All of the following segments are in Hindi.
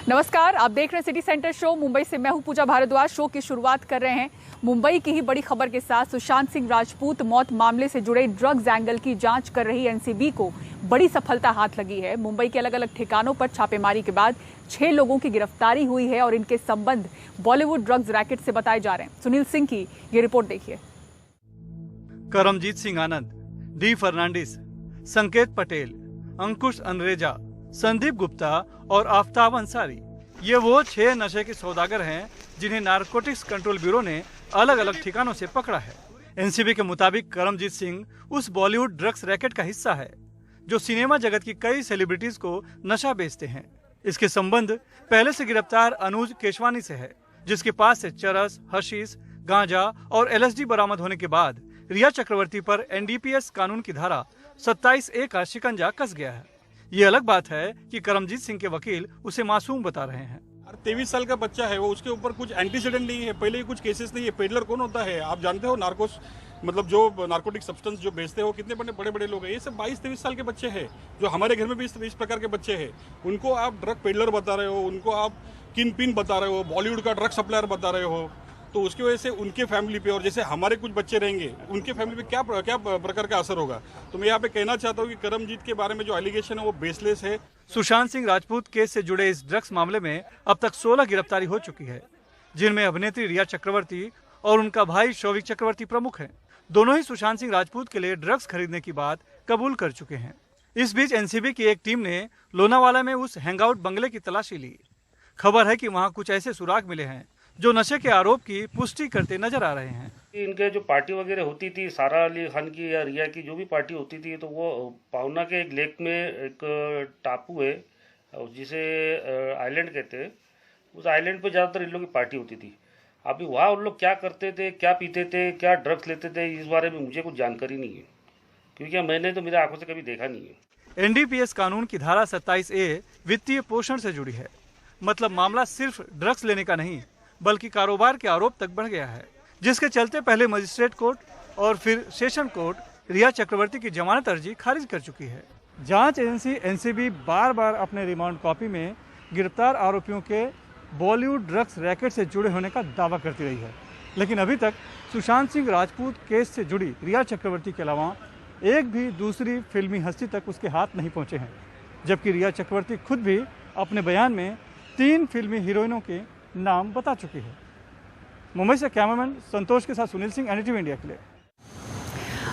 नमस्कार, आप देख रहे हैं सिटी सेंटर शो। मुंबई से मैं हूं पूजा भारद्वाज। शो की शुरुआत कर रहे हैं मुंबई की ही बड़ी खबर के साथ। सुशांत सिंह राजपूत मौत मामले से जुड़े ड्रग्स एंगल की जांच कर रही एनसीबी को बड़ी सफलता हाथ लगी है। मुंबई के अलग अलग ठिकानों पर छापेमारी के बाद 6 लोगों की गिरफ्तारी हुई है और इनके संबंध बॉलीवुड ड्रग्स रैकेट से बताए जा रहे हैं। सुनील सिंह की ये रिपोर्ट देखिए। करमजीत सिंह आनंद, डी फर्नांडिस, संकेत पटेल, अंकुश अनरेजा, संदीप गुप्ता और आफ्ताब अंसारी, ये वो 6 नशे के सौदागर हैं जिन्हें नारकोटिक्स कंट्रोल ब्यूरो ने अलग अलग ठिकानों से पकड़ा है। एनसीबी के मुताबिक करमजीत सिंह उस बॉलीवुड ड्रग्स रैकेट का हिस्सा है जो सिनेमा जगत की कई सेलिब्रिटीज को नशा बेचते हैं। इसके संबंध पहले से गिरफ्तार अनुज केशवानी से है, जिसके पास से चरस, हशीश, गांजा और एलएसडी बरामद होने के बाद रिया चक्रवर्ती पर एनडीपीएस कानून की धारा 27A का शिकंजा कस गया है। ये अलग बात है कि करमजीत सिंह के वकील उसे मासूम बता रहे हैं। 23 साल का बच्चा है वो, उसके ऊपर कुछ एंटीसीडेंट नहीं है, पहले ही कुछ केसेस नहीं है। पेडलर कौन होता है आप जानते हो? नार्कोस मतलब जो नार्कोटिक सब्सटेंस जो बेचते हो, कितने बड़े बड़े लोग हैं। ये सब 22-23 साल के बच्चे हैं। जो हमारे घर में भी इस प्रकार के बच्चे हैं, उनको आप ड्रग पेडलर बता रहे हो, उनको आप किन पिन बता रहे हो, बॉलीवुड का ड्रग सप्लायर बता रहे हो। तो उसकी वजह से उनके फैमिली पे और जैसे हमारे कुछ बच्चे रहेंगे उनके फैमिली पे क्या प्रकार का असर होगा। तो मैं यहाँ पे कहना चाहता हूँ कि करमजीत के बारे में जो एलिगेशन है वो बेसलेस है। सुशांत सिंह राजपूत केस से जुड़े इस ड्रग्स मामले में अब तक 16 गिरफ्तारी हो चुकी है, जिनमें अभिनेत्री रिया चक्रवर्ती और उनका भाई शौविक चक्रवर्ती प्रमुख हैं। दोनों ही सुशांत सिंह राजपूत के लिए ड्रग्स खरीदने की बात कबूल कर चुके हैं। इस बीच एनसीबी की एक टीम ने लोनावाला में उस हैंगआउट बंगले की तलाशी ली। खबर है कि वहाँ कुछ ऐसे सुराग मिले हैं जो नशे के आरोप की पुष्टि करते नजर आ रहे हैं। इनके जो पार्टी वगैरह होती थी, सारा अली खान की या रिया की जो भी पार्टी होती थी, तो वो पावना के एक लेक में एक टापू है जिसे आइलैंड कहते हैं। उस आइलैंड पे ज़्यादातर इन लोगों की पार्टी होती थी। अभी वहाँ उन लोग क्या करते थे, क्या पीते थे, क्या ड्रग्स लेते थे, इस बारे में मुझे कुछ जानकारी नहीं है, क्योंकि मैंने तो मेरे आंखों से कभी देखा नहीं है। एनडीपीएस कानून की धारा 27A वित्तीय पोषण से जुड़ी है। मतलब मामला सिर्फ ड्रग्स लेने का नहीं बल्कि कारोबार के आरोप तक बढ़ गया है, जिसके चलते पहले मजिस्ट्रेट कोर्ट और फिर सेशन कोर्ट रिया चक्रवर्ती की जमानत अर्जी खारिज कर चुकी है। जांच एजेंसी एनसीबी बार बार अपने रिमांड कॉपी में गिरफ्तार आरोपियों के बॉलीवुड ड्रग्स रैकेट से जुड़े होने का दावा करती रही है, लेकिन अभी तक सुशांत सिंह राजपूत केस से जुड़ी रिया चक्रवर्ती के अलावा एक भी दूसरी फिल्मी हस्ती तक उसके हाथ नहीं पहुंचे हैं। जबकि रिया चक्रवर्ती खुद भी अपने बयान में 3 फिल्मी हीरोइनों के नाम बता चुकी है। मुंबई से कैमरामैन संतोष के साथ सुनील सिंह, एनडीटीवी इंडिया के लिए।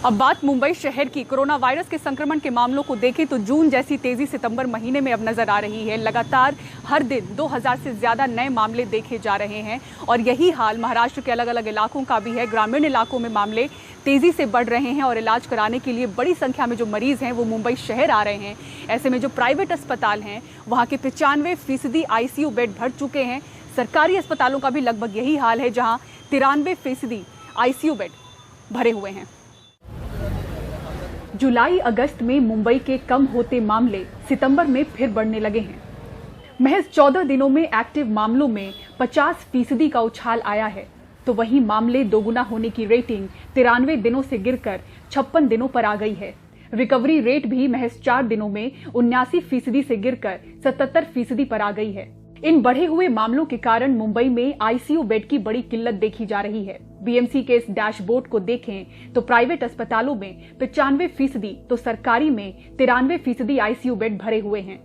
अब बात मुंबई शहर की। कोरोना वायरस के संक्रमण के मामलों को देखें तो जून जैसी तेजी सितंबर महीने में अब नजर आ रही है। लगातार हर दिन 2000 से ज्यादा नए मामले देखे जा रहे हैं और यही हाल महाराष्ट्र के अलग अलग इलाकों का भी है। ग्रामीण इलाकों में मामले तेजी से बढ़ रहे हैं और इलाज कराने के लिए बड़ी संख्या में जो मरीज हैं वो मुंबई शहर आ रहे हैं। ऐसे में जो प्राइवेट अस्पताल हैं वहाँ के 95% आईसीयू बेड भर चुके हैं। सरकारी अस्पतालों का भी लगभग यही हाल है, जहां 93% आईसीयू बेड भरे हुए हैं। जुलाई अगस्त में मुंबई के कम होते मामले सितंबर में फिर बढ़ने लगे हैं। महज 14 दिनों में एक्टिव मामलों में 50% का उछाल आया है, तो वहीं मामले दोगुना होने की रेटिंग 93 दिनों से गिरकर 56 दिनों पर आ गई है। रिकवरी रेट भी महज 4 दिनों में 79% से गिरकर 77% पर आ गई है। इन बढ़े हुए मामलों के कारण मुंबई में आईसीयू बेड की बड़ी किल्लत देखी जा रही है। बीएमसी के इस डैशबोर्ड को देखें तो प्राइवेट अस्पतालों में 95%, तो सरकारी में 93% आईसीयू बेड भरे हुए हैं।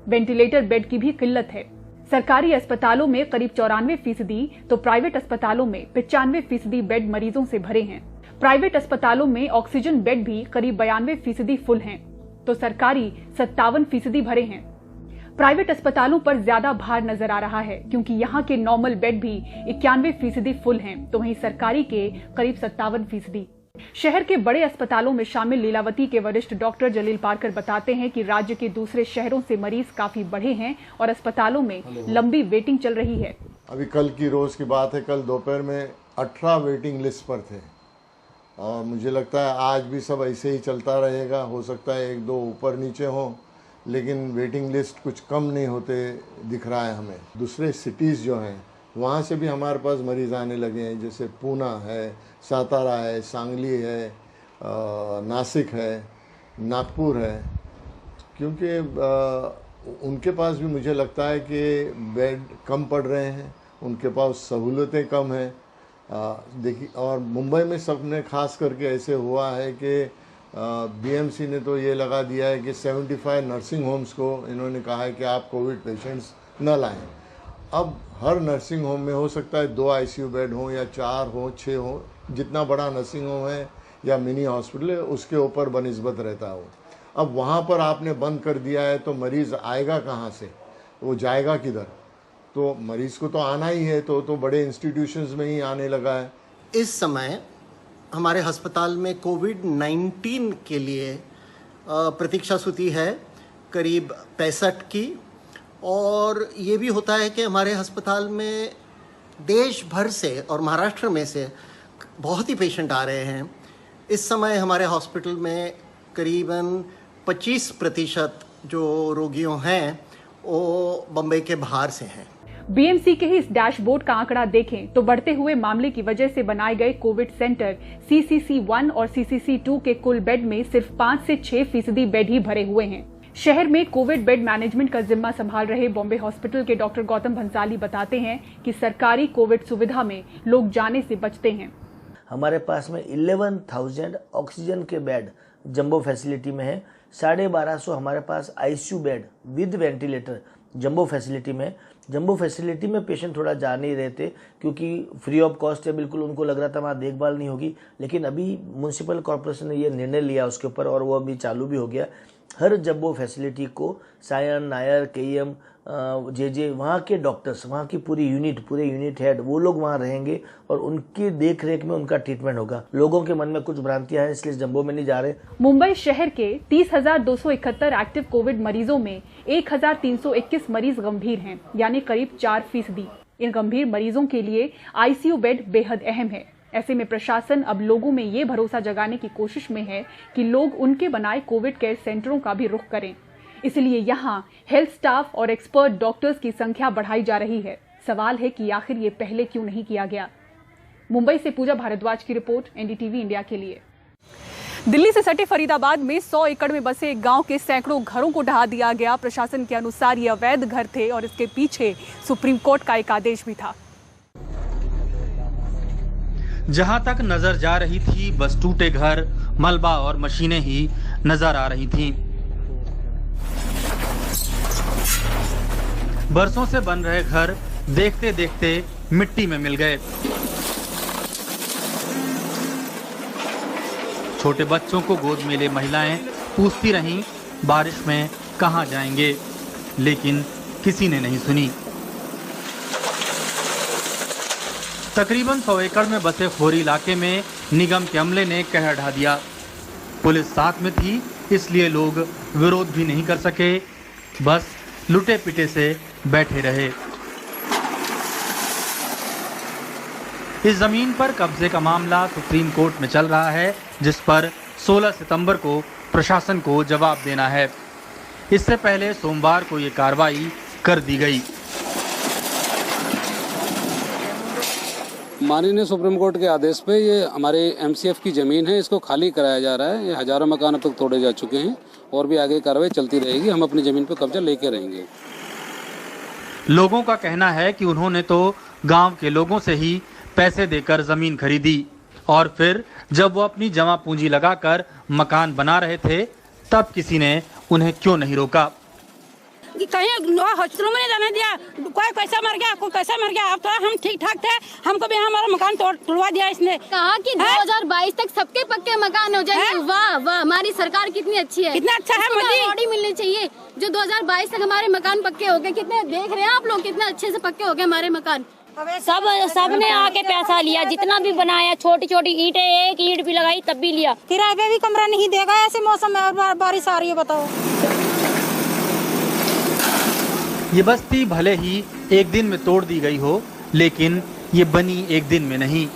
वेंटिलेटर बेड की भी किल्लत है। सरकारी अस्पतालों में करीब 94%, तो प्राइवेट अस्पतालों में 95% बेड मरीजों से भरे हैं। प्राइवेट अस्पतालों में ऑक्सीजन बेड भी करीब 92% फुल हैं, तो सरकारी 57% भरे हैं। प्राइवेट अस्पतालों पर ज्यादा भार नजर आ रहा है क्योंकि यहाँ के नॉर्मल बेड भी 91% फुल हैं, तो वहीं सरकारी के करीब 57%। शहर के बड़े अस्पतालों में शामिल लीलावती के वरिष्ठ डॉक्टर जलील पारकर बताते हैं कि राज्य के दूसरे शहरों से मरीज काफी बढ़े हैं और अस्पतालों में लंबी वेटिंग चल रही है। अभी कल की रोज की बात है, कल दोपहर में 18 वेटिंग लिस्ट पर थे और मुझे लगता है आज भी सब ऐसे ही चलता रहेगा। हो सकता है 1-2 ऊपर नीचे हों, लेकिन वेटिंग लिस्ट कुछ कम नहीं होते दिख रहा है हमें। दूसरे सिटीज़ जो हैं वहाँ से भी हमारे पास मरीज़ आने लगे हैं, जैसे पूना है, सातारा है, सांगली है, नासिक है, नागपुर है, क्योंकि उनके पास भी मुझे लगता है कि बेड कम पड़ रहे हैं, उनके पास सहूलतें कम हैं। देखिए, और मुंबई में सबने खास करके ऐसे हुआ है कि बीएमसी ने तो ये लगा दिया है कि 75 नर्सिंग होम्स को इन्होंने कहा है कि आप कोविड पेशेंट्स न लाएं। अब हर नर्सिंग होम में हो सकता है 2 आईसीयू बेड हों या 4 हों, 6 हों, जितना बड़ा नर्सिंग होम है या मिनी हॉस्पिटल है उसके ऊपर बनिस्बत रहता हो। अब वहाँ पर आपने बंद कर दिया है तो मरीज़ आएगा कहाँ से, वो जाएगा किधर? तो मरीज़ को तो आना ही है, तो बड़े इंस्टीट्यूशंस में ही आने लगा है। इस समय हमारे अस्पताल में कोविड-19 के लिए प्रतीक्षा सूची है करीब 65 की, और ये भी होता है कि हमारे अस्पताल में देश भर से और महाराष्ट्र में से बहुत ही पेशेंट आ रहे हैं। इस समय हमारे हॉस्पिटल में करीबन 25% जो रोगियों हैं वो बम्बई के बाहर से हैं। बीएमसी के ही इस डैशबोर्ड का आंकड़ा देखें तो बढ़ते हुए मामले की वजह से बनाए गए कोविड सेंटर CCC 1 और CCC 2 के कुल बेड में सिर्फ 5 से 6% बेड ही भरे हुए हैं। शहर में कोविड बेड मैनेजमेंट का जिम्मा संभाल रहे बॉम्बे हॉस्पिटल के डॉक्टर गौतम भंसाली बताते हैं कि सरकारी कोविड सुविधा में लोग जाने से बचते हैं। हमारे पास में 11,000 ऑक्सीजन के बेड जंबो फैसिलिटी में है। 1250 हमारे पास ICU bed with ventilator jumbo facility में। जंबो फैसिलिटी में पेशेंट थोड़ा जा नहीं रहे थे क्योंकि फ्री ऑफ कॉस्ट है, बिल्कुल उनको लग रहा था वहाँ देखभाल नहीं होगी, लेकिन अभी म्यूनसिपल कॉर्पोरेशन ने ये निर्णय लिया उसके ऊपर और वो अभी चालू भी हो गया। हर जंबो फैसिलिटी को सायन, नायर, केएम, जे वहाँ के डॉक्टर्स, वहाँ की पूरे यूनिट हेड, वो लोग वहाँ रहेंगे और उनकी देख रेख में उनका ट्रीटमेंट होगा। लोगों के मन में कुछ भ्रांतियां हैं इसलिए जंबो में नहीं जा रहे। मुंबई शहर के 30,271 एक्टिव कोविड मरीजों में 1,321 मरीज गंभीर हैं, यानी करीब 4%। इन गंभीर मरीजों के लिए आईसीयू बेड बेहद अहम है। ऐसे में प्रशासन अब लोगों में ये भरोसा जगाने की कोशिश में है कि लोग उनके बनाए कोविड केयर सेंटरों का भी रुख करें। इसलिए यहाँ हेल्थ स्टाफ और एक्सपर्ट डॉक्टर्स की संख्या बढ़ाई जा रही है। सवाल है कि आखिर ये पहले क्यों नहीं किया गया। मुंबई से पूजा भारद्वाज की रिपोर्ट, एनडीटीवी इंडिया के लिए। दिल्ली से सटे फरीदाबाद में 100 एकड़ में बसे एक गांव के सैकड़ों घरों को ढहा दिया गया। प्रशासन के अनुसार ये अवैध घर थे और इसके पीछे सुप्रीम कोर्ट का एक आदेश भी था। जहां तक नजर जा रही थी बस टूटे घर, मलबा और मशीनें ही नजर आ रही थीं। बरसों से बन रहे घर देखते देखते मिट्टी में मिल गए। छोटे बच्चों को गोद में ले महिलाएं पूछती रहीं बारिश में कहां जाएंगे, लेकिन किसी ने नहीं सुनी। तकरीबन 100 एकड़ में बसे खोरी इलाके में निगम के अमले ने कहर ढा दिया। पुलिस साथ में थी इसलिए लोग विरोध भी नहीं कर सके, बस लुटे पिटे से बैठे रहे। इस जमीन पर कब्जे का मामला सुप्रीम कोर्ट में चल रहा है, जिस पर 16 सितंबर को प्रशासन को जवाब देना है। इससे पहले सोमवार को ये कार्रवाई कर दी गई। माननीय सुप्रीम कोर्ट के आदेश पे ये हमारे एमसीएफ की जमीन है, इसको खाली कराया जा रहा है। ये हजारों मकान अब तक तोड़े जा चुके हैं और भी आगे कार्रवाई चलती रहेगी। हम अपनी जमीन पे कब्जा लेके रहेंगे। लोगों का कहना है कि उन्होंने तो गांव के लोगों से ही पैसे देकर जमीन खरीदी और फिर जब वो अपनी जमा पूंजी लगाकर मकान बना रहे थे तब किसी ने उन्हें क्यों नहीं रोका। कहीं हॉस्पिटलों में नहीं जाने दिया, कोई पैसा मर गया, कोई पैसा मर गया। अब तो हम ठीक ठाक थे, हमको भी हमारा मकान तोड़वा दिया इसने। कहा कि 2022 तक सबके पक्के मकान हो जाएंगे। वाह वाह, हमारी सरकार कितनी अच्छी है, कितना अच्छा है। मोदी अवार्ड मिलनी चाहिए जो 2022 तक हमारे मकान पक्के हो गए। कितने देख रहे हैं आप लोग, कितने अच्छे से पक्के हो गए हमारे मकान। सबने आके पैसा लिया, जितना भी बनाया, छोटी छोटी ईंटें, एक ईंट भी लगाई तब भी लिया। किराए पे भी कमरा नहीं देगा ऐसे मौसम में और बारिश आ रही है, बताओ। ये बस्ती भले ही एक दिन में तोड़ दी गई हो, लेकिन ये बनी एक दिन में नहीं।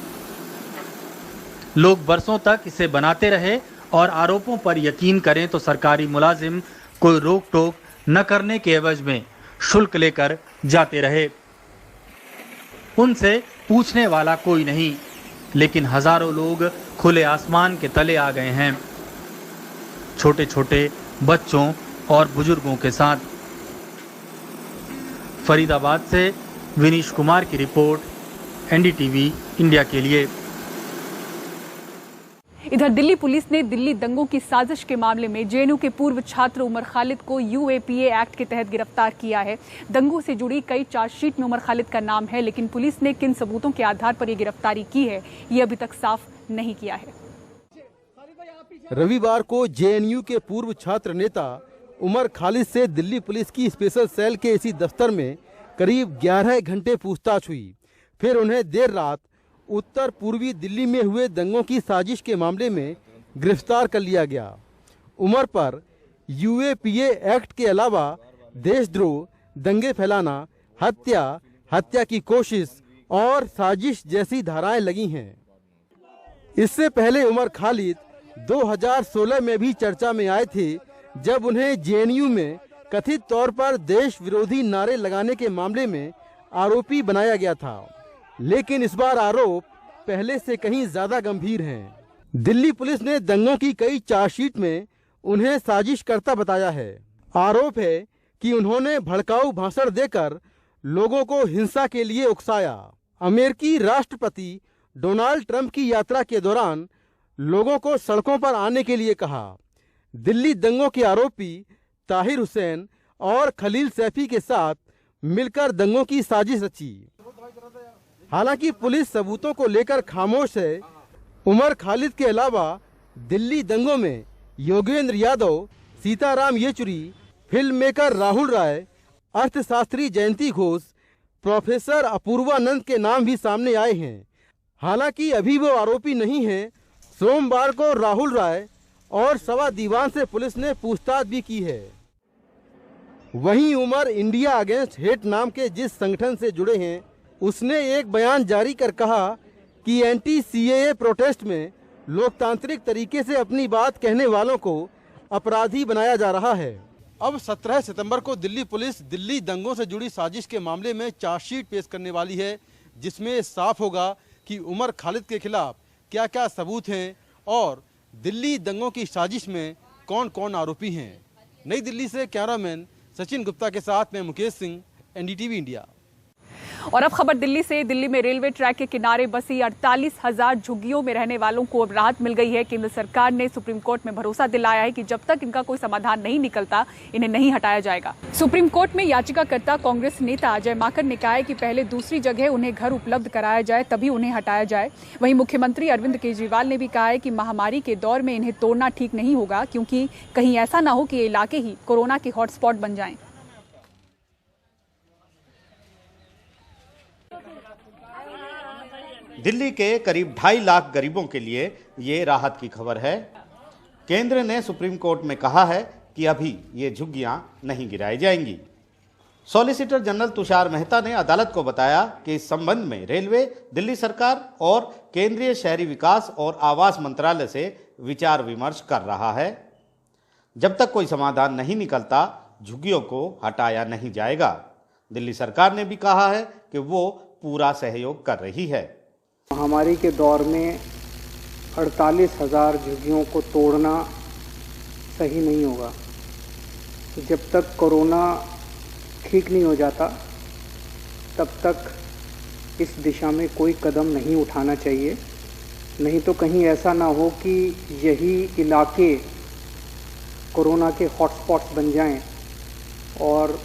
लोग बरसों तक इसे बनाते रहे और आरोपों पर यकीन करें तो सरकारी मुलाजिम कोई रोक टोक न करने के एवज में शुल्क लेकर जाते रहे। उनसे पूछने वाला कोई नहीं, लेकिन हजारों लोग खुले आसमान के तले आ गए हैं, छोटे छोटे बच्चों और बुजुर्गों के साथ। फरीदाबाद से विनीश कुमार की रिपोर्ट, एनडीटीवी इंडिया के लिए। इधर दिल्ली पुलिस ने दिल्ली दंगों की साजिश के मामले में जेएनयू के पूर्व छात्र उमर खालिद को यूएपीए एक्ट के तहत गिरफ्तार किया है। दंगों से जुड़ी कई चार्जशीट में उमर खालिद का नाम है, लेकिन पुलिस ने किन सबूतों के आधार पर यह गिरफ्तारी की है, ये अभी तक साफ नहीं किया है। रविवार को जेएनयू के पूर्व छात्र नेता उमर खालिद से दिल्ली पुलिस की स्पेशल सेल के इसी दफ्तर में करीब 11 घंटे पूछताछ हुई। फिर उन्हें देर रात उत्तर पूर्वी दिल्ली में हुए दंगों की साजिश के मामले में गिरफ्तार कर लिया गया। उमर पर यूएपीए एक्ट के अलावा देशद्रोह, दंगे फैलाना, हत्या, हत्या की कोशिश और साजिश जैसी धाराएं लगी हैं। इससे पहले उमर खालिद 2016 में भी चर्चा में आए थे, जब उन्हें जेएनयू में कथित तौर पर देश विरोधी नारे लगाने के मामले में आरोपी बनाया गया था। लेकिन इस बार आरोप पहले से कहीं ज्यादा गंभीर हैं। दिल्ली पुलिस ने दंगों की कई चार्जशीट में उन्हें साजिशकर्ता बताया है। आरोप है कि उन्होंने भड़काऊ भाषण देकर लोगों को हिंसा के लिए उकसाया। अमेरिकी राष्ट्रपति डोनाल्ड ट्रंप की यात्रा के दौरान लोगों को सड़कों पर आने के लिए कहा। दिल्ली दंगों के आरोपी ताहिर हुसैन और खलील सैफी के साथ मिलकर दंगों की साजिश रची। हालांकि पुलिस सबूतों को लेकर खामोश है। उमर खालिद के अलावा दिल्ली दंगों में योगेंद्र यादव, सीताराम येचुरी, फिल्म मेकर राहुल राय, अर्थशास्त्री जयंती घोष, प्रोफेसर अपूर्वानंद के नाम भी सामने आए हैं। हालांकि अभी वो आरोपी नहीं हैं। सोमवार को राहुल राय और सवा दीवान से पुलिस ने पूछताछ भी की है। वहीं उमर इंडिया अगेंस्ट हेट नाम के जिस संगठन से जुड़े हैं, उसने एक बयान जारी कर कहा कि एंटी सीएए प्रोटेस्ट में लोकतांत्रिक तरीके से अपनी बात कहने वालों को अपराधी बनाया जा रहा है। अब 17 सितंबर को दिल्ली पुलिस दिल्ली दंगों से जुड़ी साजिश के मामले में चार्जशीट पेश करने वाली है, जिसमें साफ होगा कि उमर खालिद के खिलाफ क्या क्या सबूत हैं और दिल्ली दंगों की साजिश में कौन कौन आरोपी हैं। नई दिल्ली से कैमरामैन सचिन गुप्ता के साथ मैं मुकेश सिंह, एनडीटीवी इंडिया। और अब खबर दिल्ली से। दिल्ली में रेलवे ट्रैक के किनारे बसी 48,000 झुग्गियों में रहने वालों को अब राहत मिल गई है। केंद्र सरकार ने सुप्रीम कोर्ट में भरोसा दिलाया है कि जब तक इनका कोई समाधान नहीं निकलता, इन्हें नहीं हटाया जाएगा। सुप्रीम कोर्ट में याचिकाकर्ता कांग्रेस नेता अजय माकन ने कहा है कि पहले दूसरी जगह उन्हें घर उपलब्ध कराया जाए, तभी उन्हें हटाया जाए। वहीं मुख्यमंत्री अरविंद केजरीवाल ने भी कहा है कि महामारी के दौर में इन्हें तोड़ना ठीक नहीं होगा, क्योंकि कहीं ऐसा ना हो कि ये इलाके ही कोरोना के हॉटस्पॉट बन जाएं। दिल्ली के करीब 2.5 लाख गरीबों के लिए ये राहत की खबर है। केंद्र ने सुप्रीम कोर्ट में कहा है कि अभी ये झुग्गियां नहीं गिराई जाएंगी। सॉलिसिटर जनरल तुषार मेहता ने अदालत को बताया कि इस संबंध में रेलवे, दिल्ली सरकार और केंद्रीय शहरी विकास और आवास मंत्रालय से विचार विमर्श कर रहा है। जब तक कोई समाधान नहीं निकलता, झुग्गियों को हटाया नहीं जाएगा। दिल्ली सरकार ने भी कहा है कि वो पूरा सहयोग कर रही है। महामारी के दौर में 48,000 झुग्गियों को तोड़ना सही नहीं होगा। जब तक कोरोना ठीक नहीं हो जाता, तब तक इस दिशा में कोई कदम नहीं उठाना चाहिए। नहीं तो कहीं ऐसा ना हो कि यही इलाके कोरोना के हॉटस्पॉट्स बन जाएं और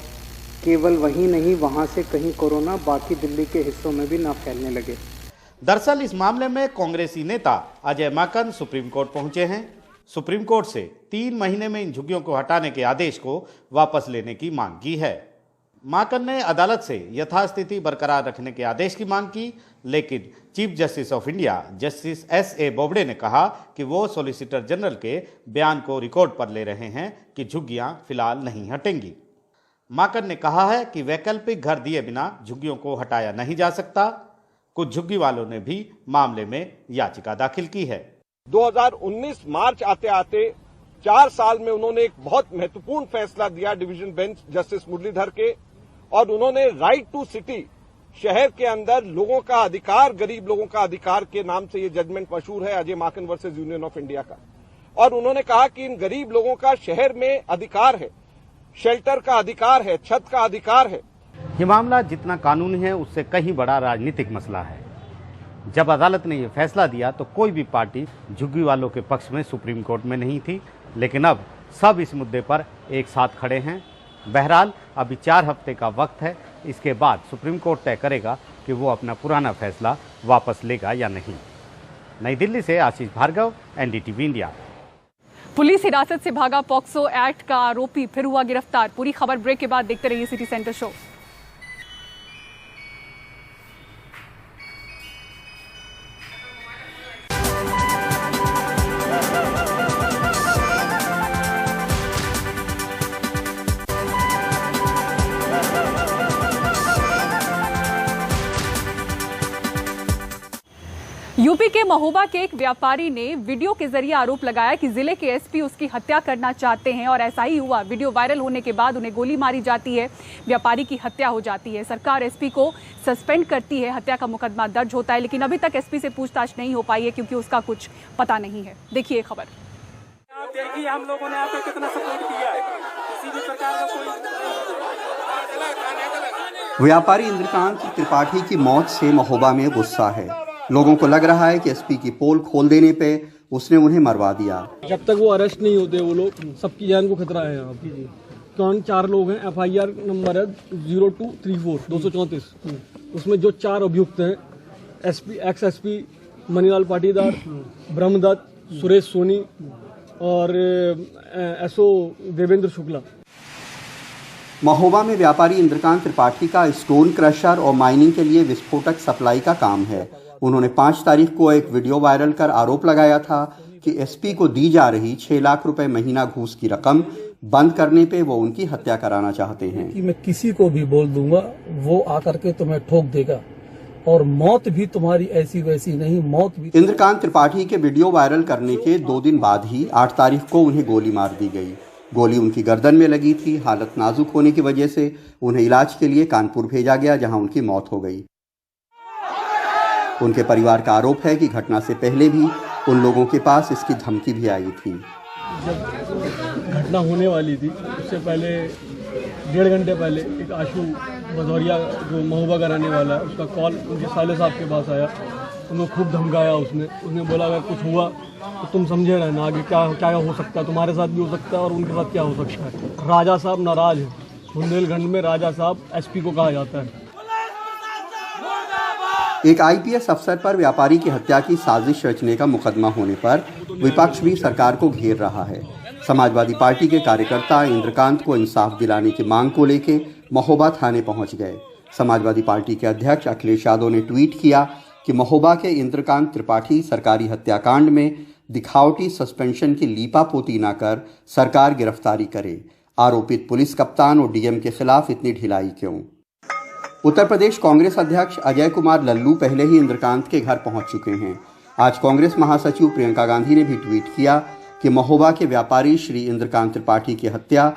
केवल वहीं नहीं, वहाँ से कहीं कोरोना बाकी दिल्ली के हिस्सों में भी ना फैलने लगे। दरअसल इस मामले में कांग्रेसी नेता अजय माकन सुप्रीम कोर्ट पहुंचे हैं। सुप्रीम कोर्ट से 3 महीने में इन झुग्गियों को हटाने के आदेश को वापस लेने की मांग की है। माकन ने अदालत से यथास्थिति बरकरार रखने के आदेश की मांग की, लेकिन chief justice of India justice S.A. Bobde ने कहा कि वो सॉलिसिटर जनरल के बयान को रिकॉर्ड पर ले रहे हैं कि झुग्गियां फिलहाल नहीं हटेंगी। माकन ने कहा है कि वैकल्पिक घर दिए बिना झुग्गियों को हटाया नहीं जा सकता। कुछ झुग्गी वालों ने भी मामले में याचिका दाखिल की है। 2019 मार्च आते आते 4 साल में उन्होंने एक बहुत महत्वपूर्ण फैसला दिया डिवीजन बेंच जस्टिस मुरलीधर के, और उन्होंने राइट टू सिटी, शहर के अंदर लोगों का अधिकार, गरीब लोगों का अधिकार के नाम से ये जजमेंट मशहूर है, Ajay Maken versus union of India का। और उन्होंने कहा कि इन गरीब लोगों का शहर में अधिकार है, शेल्टर का अधिकार है, छत का अधिकार है, ये मामला जितना कानूनी है उससे कहीं बड़ा राजनीतिक मसला है। जब अदालत ने ये फैसला दिया तो कोई भी पार्टी झुग्गी वालों के पक्ष में सुप्रीम कोर्ट में नहीं थी, लेकिन अब सब इस मुद्दे पर एक साथ खड़े हैं। बहरहाल अभी 4 हफ्ते का वक्त है, इसके बाद सुप्रीम कोर्ट तय करेगा कि वो अपना पुराना फैसला वापस लेगा या नहीं। नई दिल्ली से आशीष भार्गव, एनडीटीवी इंडिया। पुलिस हिरासत से भागा पॉक्सो एक्ट का आरोपी फिर हुआ गिरफ्तार। पूरी खबर ब्रेक के बाद देखते रहिए सिटी सेंटर शो। यूपी के महोबा के एक व्यापारी ने वीडियो के जरिए आरोप लगाया कि जिले के एसपी उसकी हत्या करना चाहते हैं और ऐसा ही हुआ। वीडियो वायरल होने के बाद उन्हें गोली मारी जाती है, व्यापारी की हत्या हो जाती है। सरकार एसपी को सस्पेंड करती है, हत्या का मुकदमा दर्ज होता है, लेकिन अभी तक एसपी से पूछताछ नहीं हो पाई है क्योंकि उसका कुछ पता नहीं है। देखिए खबर। आप देखिए हम लोगों ने आपको कितना सपोर्ट किया है, किसी भी प्रकार का कोई। व्यापारी इंद्रकांत त्रिपाठी की मौत से महोबा में गुस्सा है। लोगों को लग रहा है कि एसपी की पोल खोल देने पे उसने उन्हें मरवा दिया। जब तक वो अरेस्ट नहीं होते वो लोग, सबकी जान को खतरा है। यहाँ कौन 4 लोग हैं, FIR नंबर है 0234 234। उसमें जो 4 अभियुक्त हैं, एक्स एसपी मनीलाल पाटीदार, ब्रह्मदत्त, सुरेश सोनी और SO देवेंद्र शुक्ला। महोबा में व्यापारी इंद्रकांत त्रिपाठी का स्टोन क्रशर और माइनिंग के लिए विस्फोटक सप्लाई का काम है। उन्होंने 5 तारीख को एक वीडियो वायरल कर आरोप लगाया था कि एसपी को दी जा रही 6 लाख रुपए महीना घूस की रकम बंद करने पे वो उनकी हत्या कराना चाहते हैं। कि मैं किसी को भी बोल दूंगा, वो आकर के तुम्हें ठोक देगा और मौत भी तुम्हारी ऐसी वैसी नहीं, मौत भी। इंद्रकांत त्रिपाठी के वीडियो वायरल करने के 2 दिन बाद ही 8 तारीख को उन्हें गोली मार दी गई। गोली उनकी गर्दन में लगी थी। हालत नाजुक होने की वजह से उन्हें इलाज के लिए कानपुर भेजा गया, जहां उनकी मौत हो गई। उनके परिवार का आरोप है कि घटना से पहले भी उन लोगों के पास इसकी धमकी भी आई थी। जब घटना होने वाली थी उससे पहले 1.5 घंटे पहले एक आशु भदौरिया जो महोबा का रहने वाला है, उसका कॉल उनके साले साहब के पास आया। उन्हें खूब धमकाया। उसने बोला अगर कुछ हुआ तो तुम समझे रहना, आगे क्या हो सकता है, तुम्हारे साथ भी हो सकता है और उनके साथ क्या हो सकता है। राजा साहब नाराज है। बुंदेलखंड में राजा साहब एसपी को कहा जाता है। एक आईपीएस अफसर पर व्यापारी की हत्या की साजिश रचने का मुकदमा होने पर विपक्ष भी सरकार को घेर रहा है। समाजवादी पार्टी के कार्यकर्ता इंद्रकांत को इंसाफ दिलाने की मांग को लेकर महोबा थाने पहुंच गए। समाजवादी पार्टी के अध्यक्ष अखिलेश यादव ने ट्वीट किया कि महोबा के इंद्रकांत त्रिपाठी सरकारी हत्याकांड में दिखावटी सस्पेंशन की लीपापोती न कर सरकार गिरफ्तारी करे। आरोपित पुलिस कप्तान और डीएम के खिलाफ इतनी ढिलाई क्यों? उत्तर प्रदेश कांग्रेस अध्यक्ष अजय कुमार लल्लू पहले ही इंद्रकांत के घर पहुंच चुके हैं। आज कांग्रेस महासचिव प्रियंका गांधी ने भी ट्वीट किया कि महोबा के व्यापारी श्री इंद्रकांत त्रिपाठी की हत्या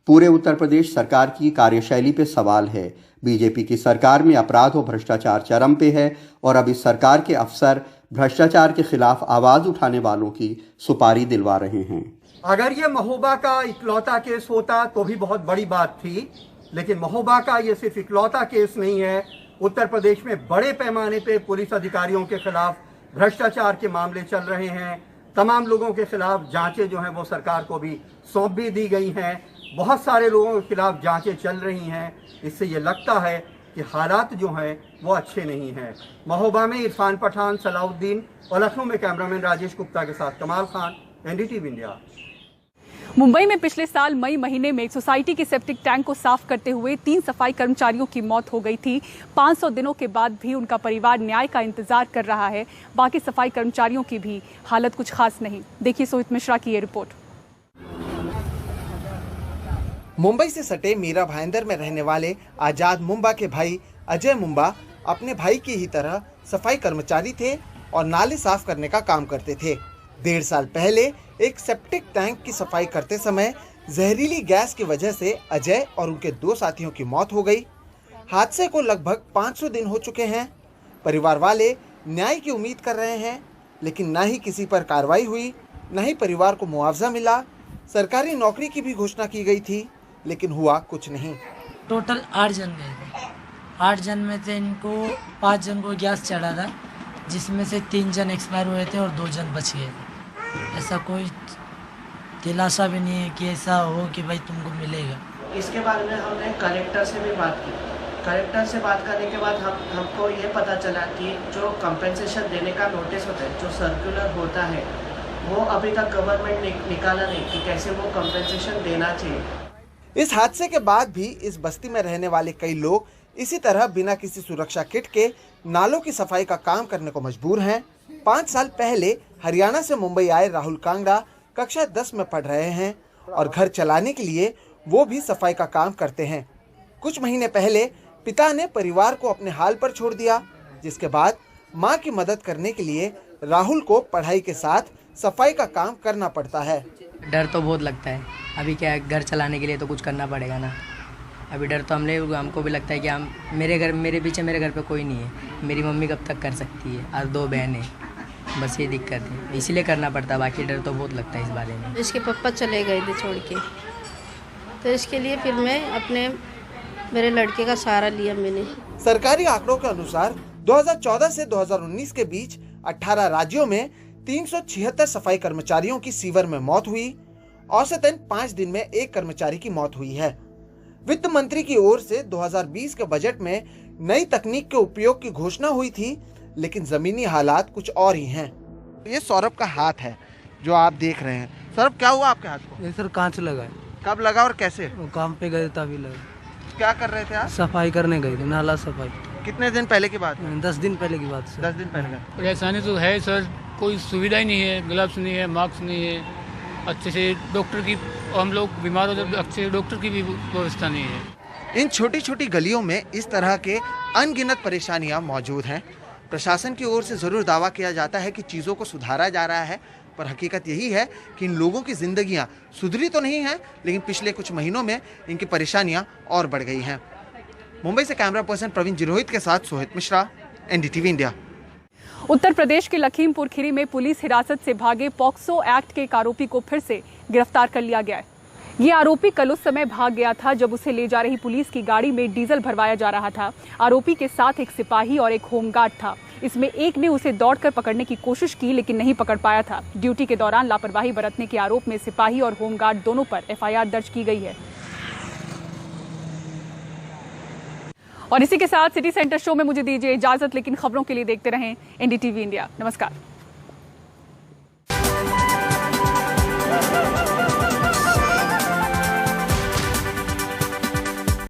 पूरे उत्तर प्रदेश सरकार की कार्यशैली पे सवाल है। बीजेपी की सरकार में अपराध और भ्रष्टाचार चरम पे है और अब इस सरकार के अफसर भ्रष्टाचार के खिलाफ आवाज उठाने वालों की सुपारी दिलवा रहे हैं। अगर ये महोबा का इकलौता केस होता तो भी बहुत बड़ी बात थी, लेकिन महोबा का ये सिर्फ इकलौता केस नहीं है। उत्तर प्रदेश में बड़े पैमाने पे पुलिस अधिकारियों के खिलाफ भ्रष्टाचार के मामले चल रहे हैं। तमाम लोगों के खिलाफ जांचें जो हैं वो सरकार को भी सौंप भी दी गई हैं। बहुत सारे लोगों के खिलाफ जांचें चल रही हैं। इससे ये लगता है कि हालात जो हैं वो अच्छे नहीं हैं। महोबा में इरफान पठान, सलाउद्दीन और लखनऊ में कैमरामैन राजेश गुप्ता के साथ कमाल खान, एनडीटीवी इंडिया। मुंबई में पिछले साल मई महीने में एक सोसाइटी के सेप्टिक टैंक को साफ करते हुए 3 सफाई कर्मचारियों की मौत हो गई थी। 500 दिनों के बाद भी उनका परिवार न्याय का इंतजार कर रहा है। बाकी सफाई कर्मचारियों की भी हालत कुछ खास नहीं। देखिए सोहित मिश्रा की ये रिपोर्ट। मुंबई से सटे मीरा भाईंदर में रहने वाले आजाद मुंबा के भाई अजय मुंबा अपने भाई की ही तरह सफाई कर्मचारी थे और नाले साफ करने का काम करते थे। 1.5 साल पहले एक सेप्टिक टैंक की सफाई करते समय जहरीली गैस की वजह से अजय और उनके 2 साथियों की मौत हो गई। हादसे को लगभग 500 दिन हो चुके हैं। परिवार वाले न्याय की उम्मीद कर रहे हैं, लेकिन ना ही किसी पर कार्रवाई हुई, ना ही परिवार को मुआवजा मिला। सरकारी नौकरी की भी घोषणा की गई थी, लेकिन हुआ कुछ नहीं। टोटल 8 जन गए थे। 8 जन में से इनको 5 जन को गैस चढ़ा था, जिसमें से 3 जन एक्सपायर हुए थे और 2 जन बच गए थे। ऐसा कोई दिलासा भी नहीं है कि ऐसा हो कि भाई तुमको मिलेगा। इसके बारे में हमने कलेक्टर से भी बात की। कलेक्टर से बात करने के बाद हमको ये पता चला कि जो कंपेंसेशन देने का नोटिस होता है, जो सर्कुलर होता है, वो अभी तक गवर्नमेंट निकाला नहीं कि कैसे वो कंपेंसेशन देना चाहिए। इस हादसे के बाद भी इस बस्ती में रहने वाले कई लोग इसी तरह बिना किसी सुरक्षा किट के नालों की सफाई का काम करने को मजबूर हैं। 5 साल पहले हरियाणा से मुंबई आए राहुल कांगड़ा कक्षा 10 में पढ़ रहे हैं और घर चलाने के लिए वो भी सफाई का काम करते हैं। कुछ महीने पहले पिता ने परिवार को अपने हाल पर छोड़ दिया, जिसके बाद मां की मदद करने के लिए राहुल को पढ़ाई के साथ सफाई का काम करना पड़ता है। डर तो बहुत लगता है। अभी क्या है, घर चलाने के लिए तो कुछ करना पड़ेगा ना। अभी डर तो हमको भी लगता है कि हम मेरे पीछे मेरे घर पे कोई नहीं है, मेरी मम्मी कब तक कर सकती है और 2 बहनें, बस ये दिक्कत है, इसीलिए करना पड़ता है। बाकी डर तो बहुत लगता है इस बारे में। इसके पापा चले गए थे छोड़ के, तो इसके लिए फिर मैं मेरे लड़के का सहारा लिया मैंने। सरकारी आंकड़ों के अनुसार 2014 से 2019 के बीच 18 राज्यों में 376 सफाई कर्मचारियों की सीवर में मौत हुई। औसतन 5 दिन में 1 कर्मचारी की मौत हुई है। वित्त मंत्री की ओर से 2020 के बजट में नई तकनीक के उपयोग की घोषणा हुई थी, लेकिन जमीनी हालात कुछ और ही हैं। ये सौरभ का हाथ है जो आप देख रहे हैं। सौरभ, क्या हुआ आपके हाथ को? सर कांच लगा है। कब लगा और कैसे? वो काम पे गए तभी लगा। क्या कर रहे थे आप? सफाई करने गए थे, नाला सफाई। कितने दिन पहले की बात है? 10 दिन पहले की बात सर। 10 दिन पहले का। परेशानी तो है सर, कोई सुविधा ही नहीं है, ग्लव्स नहीं है, मास्क नहीं है, अच्छे से डॉक्टर की, हम लोग बीमार हो जाते अच्छे से डॉक्टर की भी व्यवस्था नहीं है। इन छोटी छोटी गलियों में इस तरह के अनगिनत परेशानियां मौजूद हैं। प्रशासन की ओर से जरूर दावा किया जाता है कि चीज़ों को सुधारा जा रहा है, पर हकीकत यही है कि इन लोगों की जिंदगियां सुधरी तो नहीं हैं, लेकिन पिछले कुछ महीनों में इनकी परेशानियां और बढ़ गई हैं। मुंबई से कैमरा पर्सन प्रवीण जिरोहित के साथ सोहित मिश्रा, एनडीटीवी इंडिया। उत्तर प्रदेश के लखीमपुर खीरी में पुलिस हिरासत से भागे पॉक्सो एक्ट के एक आरोपी को फिर से गिरफ्तार कर लिया गया है। ये आरोपी कल उस समय भाग गया था जब उसे ले जा रही पुलिस की गाड़ी में डीजल भरवाया जा रहा था। आरोपी के साथ एक सिपाही और एक होमगार्ड था। इसमें एक ने उसे दौड़कर पकड़ने की कोशिश की, लेकिन नहीं पकड़ पाया था। ड्यूटी के दौरान लापरवाही बरतने के आरोप में सिपाही और होमगार्ड दोनों पर एफआईआर दर्ज की गई है। और इसी के साथ सिटी सेंटर शो में मुझे दीजिए इजाजत, लेकिन खबरों के लिए देखते रहें एनडीटीवी इंडिया। नमस्कार।